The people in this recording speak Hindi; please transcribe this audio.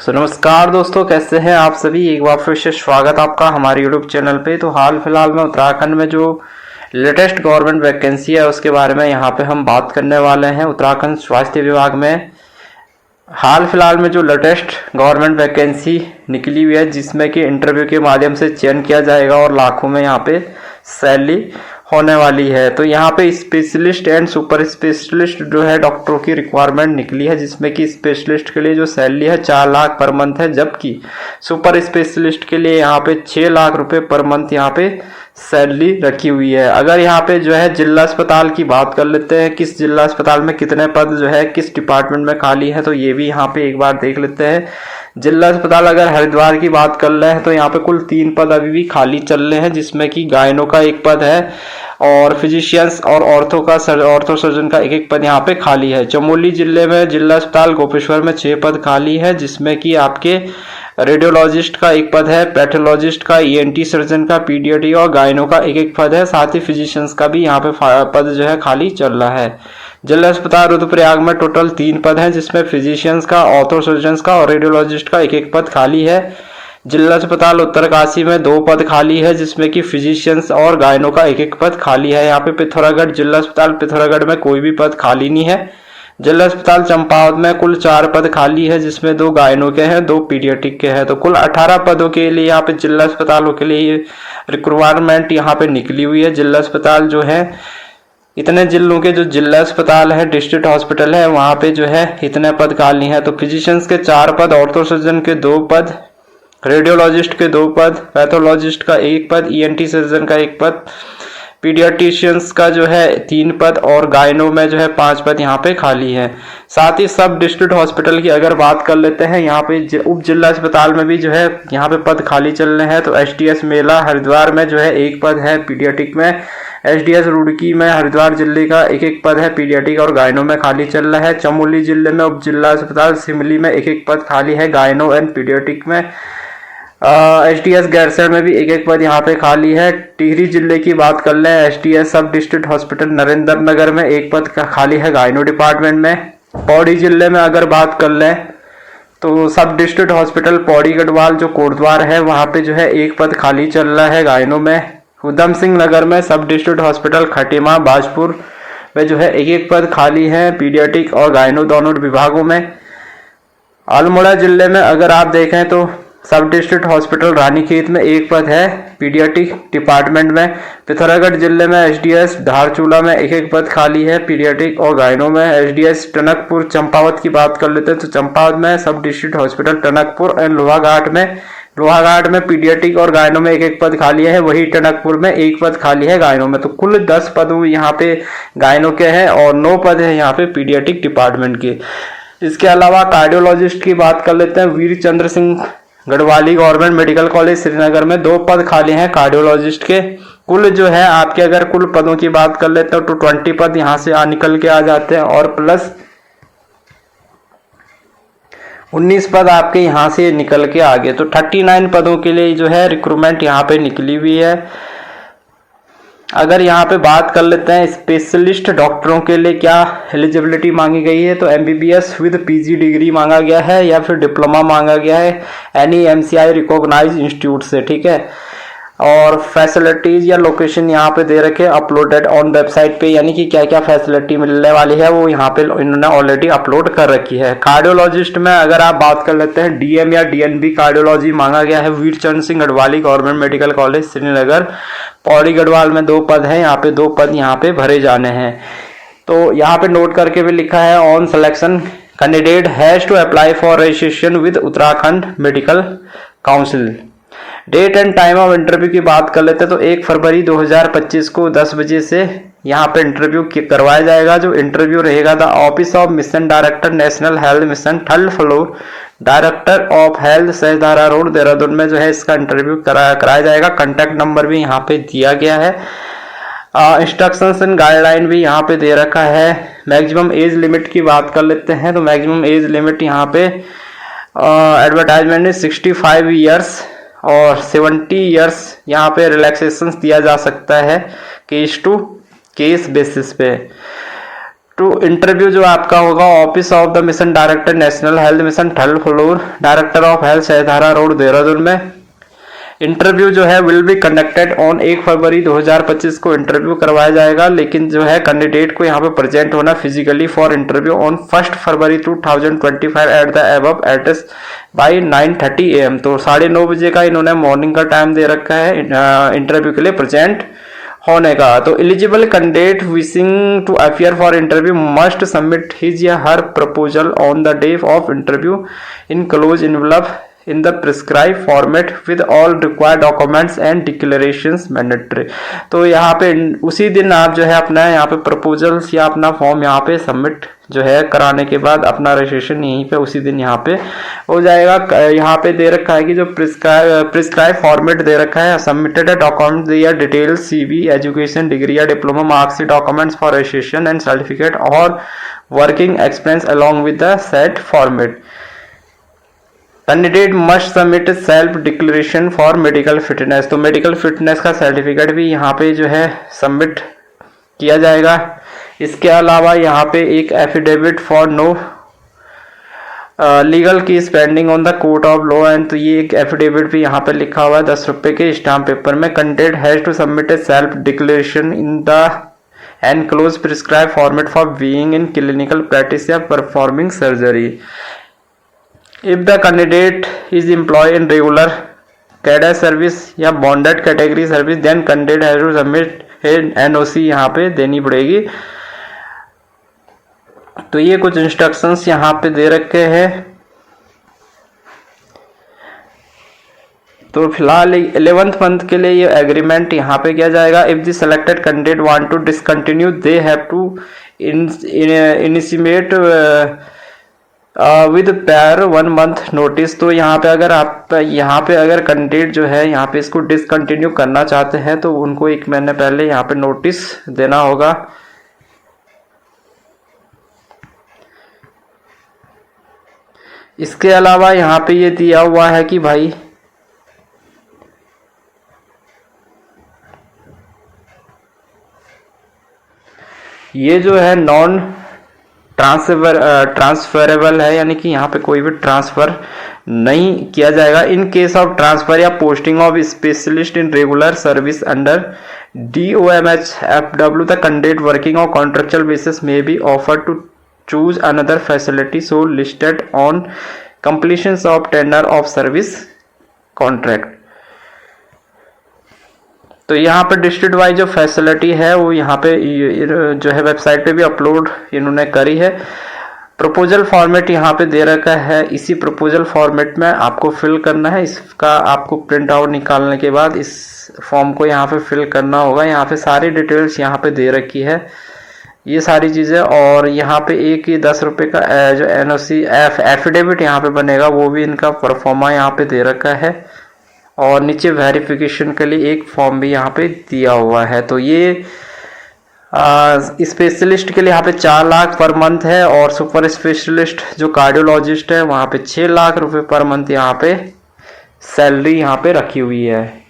नमस्कार दोस्तों, कैसे हैं आप सभी। एक बार फिर से स्वागत आपका हमारे यूट्यूब चैनल पे। तो हाल फिलहाल में उत्तराखंड में जो लेटेस्ट गवर्नमेंट वैकेंसी है उसके बारे में यहाँ पे हम बात करने वाले हैं। उत्तराखंड स्वास्थ्य विभाग में हाल फिलहाल में जो लेटेस्ट गवर्नमेंट वैकेंसी निकली हुई है, जिसमें कि इंटरव्यू के माध्यम से चयन किया जाएगा और लाखों में यहाँ पे सैलरी होने वाली है। तो यहाँ पे स्पेशलिस्ट एंड सुपर स्पेशलिस्ट जो है डॉक्टरों की रिक्वायरमेंट निकली है, जिसमें कि स्पेशलिस्ट के लिए जो सैलरी है 4 लाख पर मंथ है, जबकि सुपर स्पेशलिस्ट के लिए यहाँ पे 6 लाख रुपए पर मंथ यहाँ पे सैलरी रखी हुई है। अगर यहाँ पे जो है जिला अस्पताल की बात कर लेते हैं, किस जिला अस्पताल में कितने पद जो है किस डिपार्टमेंट में खाली है, तो ये भी यहाँ पे एक बार देख लेते हैं। जिला अस्पताल अगर हरिद्वार की बात कर रहे हैं तो यहाँ पे कुल 3 पद अभी भी खाली चल रहे हैं, जिसमें कि गायनो का 1 पद है और फिजिशियंस और ऑर्थो सर्जन का 1 पद यहाँ पे खाली है। चमोली जिले में जिला अस्पताल गोपेश्वर में 6 पद खाली है, जिसमें कि आपके रेडियोलॉजिस्ट का 1 पद है, पैथोलॉजिस्ट का, ईएनटी सर्जन का, पीडियाट्री और गायनो का 1 पद है। साथ ही फिजिशियंस का भी यहाँ पे पद जो है खाली चल रहा है। जिला अस्पताल रुद्रप्रयाग में टोटल 3 पद हैं, जिसमें फिजिशियंस का, ऑर्थो सर्जन का और रेडियोलॉजिस्ट का 1 पद खाली है। जिला अस्पताल उत्तरकाशी में 2 पद खाली है, जिसमें कि फिजिशियंस और गायनो का 1 पद खाली है। यहाँ पे पिथौरागढ़ जिला अस्पताल पिथौरागढ़ में कोई भी पद खाली नहीं है। जिला अस्पताल चंपावत में कुल 4 पद खाली है, जिसमें 2 गायनो के हैं, 2 पीडियाट्रिक के हैं। तो कुल 18 पदों के लिए यहाँ पे जिला अस्पतालों के लिए रिक्वायरमेंट यहाँ पे निकली हुई है। जिला अस्पताल जो है इतने जिलों के जो जिला अस्पताल है, डिस्ट्रिक्ट हॉस्पिटल है, वहां पे जो है इतने पद खाली हैं। तो फिजिशियंस के 4 पद, ऑर्थो सर्जन के 2 पद, रेडियोलॉजिस्ट के 2 पद, पैथोलॉजिस्ट का 1 पद, ईएनटी सर्जन का 1 पद, पीडियाट्रिशियंस का जो है 3 पद और गायनो में जो है 5 पद यहाँ पे खाली है। साथ ही सब डिस्ट्रिक्ट हॉस्पिटल की अगर बात कर लेते हैं, यहाँ पे उप जिला अस्पताल में भी जो है यहाँ पे पद खाली चल रहे हैं। तो एसटीएस मेला हरिद्वार में जो है 1 पद है पीडियाट्रिक में, एसडीएस रुड़की में हरिद्वार जिले का 1 पद है पीडियाट्रिक और गायनो में खाली चल रहा है। चमोली जिले में उप जिला अस्पताल सिमली में 1 पद खाली है गायनो एंड पीडियाट्रिक में। एसडीएस गैरसैंण में भी 1 पद यहाँ पे खाली है। टिहरी जिले की बात कर लें, एसडीएस सब डिस्ट्रिक्ट हॉस्पिटल नरेंद्र नगर में 1 पद खाली है गायनो डिपार्टमेंट में। पौड़ी जिले में अगर बात कर लें तो सब डिस्ट्रिक्ट हॉस्पिटल पौड़ी गढ़वाल जो कोटद्वार है, वहां पे जो है 1 पद खाली चल रहा है गायनो में। उधम सिंह नगर में सब डिस्ट्रिक्ट हॉस्पिटल खटीमा बाजपुर में जो है 1 पद खाली है पीडियाट्रिक और गायनो दोनों विभागों में। अल्मोड़ा जिले में अगर आप देखें तो सब डिस्ट्रिक्ट हॉस्पिटल रानीखेत में 1 पद है पीडियाट्रिक डिपार्टमेंट में। पिथौरागढ़ जिले में एसडीएस धारचूला में 1 पद खाली है पीडियाट्रिक और गायनो में। एसडीएस टनकपुर चंपावत की बात कर लेते हैं तो चंपावत में सब district hospital Tanakpur and Lohaghat में पीडियाट्रिक और गायनो में 1 पद खाली है। वही टनकपुर में 1 पद खाली है गायनो में। तो कुल 10 पद यहाँ पे गायनो के हैं और 9 पद है यहाँ पे पीडियाट्रिक डिपार्टमेंट के। इसके अलावा कार्डियोलॉजिस्ट की बात कर लेते हैं। Veer Chandra Singh Garhwali government medical college Srinagar में 2 पद खाली हैं कार्डियोलॉजिस्ट के। कुल जो है आपके अगर कुल पदों की बात कर लेते हैं तो 20 पद यहाँ से निकल के आ जाते हैं और प्लस 19 पद आपके यहाँ से निकल के आ गए। तो 39 पदों के लिए जो है रिक्रूटमेंट यहाँ पे निकली हुई है। अगर यहाँ पे बात कर लेते हैं स्पेशलिस्ट डॉक्टरों के लिए क्या एलिजिबिलिटी मांगी गई है, तो एमबीबीएस विद पीजी डिग्री मांगा गया है या फिर डिप्लोमा मांगा गया है एनी एमसीआई रिकॉग्नाइज्ड इंस्टीट्यूट से, ठीक है। और फैसिलिटीज या लोकेशन यहाँ पे दे रखे अपलोडेड ऑन वेबसाइट पे, यानी कि क्या क्या फैसिलिटी मिलने वाली है वो यहाँ पे इन्होंने ऑलरेडी अपलोड कर रखी है। कार्डियोलॉजिस्ट में अगर आप बात कर लेते हैं डीएम या डीएनबी कार्डियोलॉजी मांगा गया है Veer Chandra Singh Garhwali government medical college Srinagar Pauri Garhwal में 2 पद हैं। यहाँ पे 2 पद यहाँ पे भरे जाने हैं। तो यहाँ पे नोट करके भी लिखा है on selection candidate has to apply for registration with Uttarakhand medical council. Date and time of interview की बात कर लेते हैं तो 1 फरवरी 2025 को 10 बजे से यहाँ पे इंटरव्यू करवाया जाएगा। जो इंटरव्यू रहेगा the office of mission director national health mission 3rd floor director of health Sahdhara road Dehradun में जो है इसका इंटरव्यू कराया जाएगा। कॉन्टैक्ट नंबर भी यहाँ पे दिया गया है। इंस्ट्रक्शंस एंड गाइडलाइन भी यहाँ पे दे रखा है। मैक्सिमम एज लिमिट की बात कर लेते हैं तो मैक्सिमम एज लिमिट यहाँ पे एडवर्टाइजमेंट में 65 ईयर्स और 70 ईयर्स यहाँ पे रिलैक्सेशन दिया जा सकता है केस टू केस बेसिस पे। टू इंटरव्यू जो आपका होगा office of the mission director national health mission, third floor, director of health, Sahdhara road, Dehradun में। इंटरव्यू जो है विल बी कंडक्टेड ऑन 1 फरवरी 2025 को इंटरव्यू करवाया जाएगा, लेकिन जो है कैंडिडेट को यहाँ पे प्रेजेंट होना फिजिकली फॉर इंटरव्यू ऑन 1 फरवरी 2025 at the above address by 9:30 AM। तो 9:30 बजे का इन्होंने मॉर्निंग का टाइम दे रखा है इंटरव्यू के लिए प्रेजेंट होने का। तो eligible candidate wishing to appear for interview must submit his या her proposal on the day of interview in close envelope in the prescribed format with all required documents and declarations mandatory। तो यहाँ पे उसी दिन आप जो है अपना यहाँ पे प्रपोजल्स या अपना फॉर्म यहाँ पे सबमिट जो है कराने के बाद अपना रजिस्ट्रेशन यहीं पे उसी दिन यहाँ पे हो जाएगा। यहाँ पे दे रखा है कि जो प्रिस्क्राइब फॉर्मेट दे रखा है, सबमिटेड डॉक्यूमेंट या डिटेल CV, एजुकेशन, डिग्री या diploma, marks, documents for registration and certificate और working experience along with the set format. Candidate must submit self declaration for medical fitness. तो मेडिकल फिटनेस का सर्टिफिकेट भी यहाँ पे जो है सबमिट किया जाएगा। इसके अलावा यहाँ पे एक एफिडेविट फॉर नो लीगल की spending on the court of law and, तो ये एक एफिडेविट भी यहाँ पे लिखा हुआ है 10 रुपए के स्टाम्प पेपर में। Candidate has to submit a self declaration in the enclose prescribe format for being in clinical practice या performing surgery. If the candidate is employed in regular cadre service या bonded category service, then candidate has to submit NOC यहाँ पे देनी पड़ेगी। तो ये कुछ इंस्ट्रक्शंस यहाँ पे दे रखे हैं। तो फिलहाल 11th मंथ के लिए ये एग्रीमेंट यहाँ पे किया जाएगा। If the selected candidate want to discontinue they have to initiate with prior 1 month notice. तो यहाँ पे अगर कैंडिडेट जो है यहाँ पे इसको डिसकंटिन्यू करना चाहते हैं तो उनको 1 महीने पहले यहाँ पे नोटिस देना होगा। इसके अलावा यहाँ पे ये दिया हुआ है कि भाई ये जो है नॉन ट्रांसफरेबल है, यानी कि यहाँ पे कोई भी ट्रांसफर नहीं किया जाएगा। इन केस ऑफ ट्रांसफर या posting of specialist in regular service under DOMHFW the candidate working on contractual basis may be offer to choose another facility so listed on completion of tender of service contract. तो यहाँ पे डिस्ट्रिक्ट वाइज जो फैसिलिटी है वो यहाँ पे जो है वेबसाइट पे भी अपलोड इन्होंने करी है। प्रपोजल फॉर्मेट यहाँ पे दे रखा है, इसी प्रपोजल फॉर्मेट में आपको फिल करना है। इसका आपको प्रिंट आउट निकालने के बाद इस फॉर्म को यहाँ पे फिल करना होगा। यहाँ पे सारी डिटेल्स यहाँ पे दे रखी है ये सारी चीज़ें। और यहाँ पे एक ही 10 रुपये का जो NOC एफिडेविट यहाँ पे बनेगा वो भी इनका परफॉर्मा यहाँ पे दे रखा है। और नीचे वेरिफिकेशन के लिए एक फॉर्म भी यहाँ पे दिया हुआ है। तो ये स्पेशलिस्ट के लिए यहाँ पे 4 लाख पर मंथ है और सुपर स्पेशलिस्ट जो कार्डियोलॉजिस्ट है वहाँ पे 6 लाख रुपए पर मंथ यहाँ पे सैलरी यहाँ पे रखी हुई है।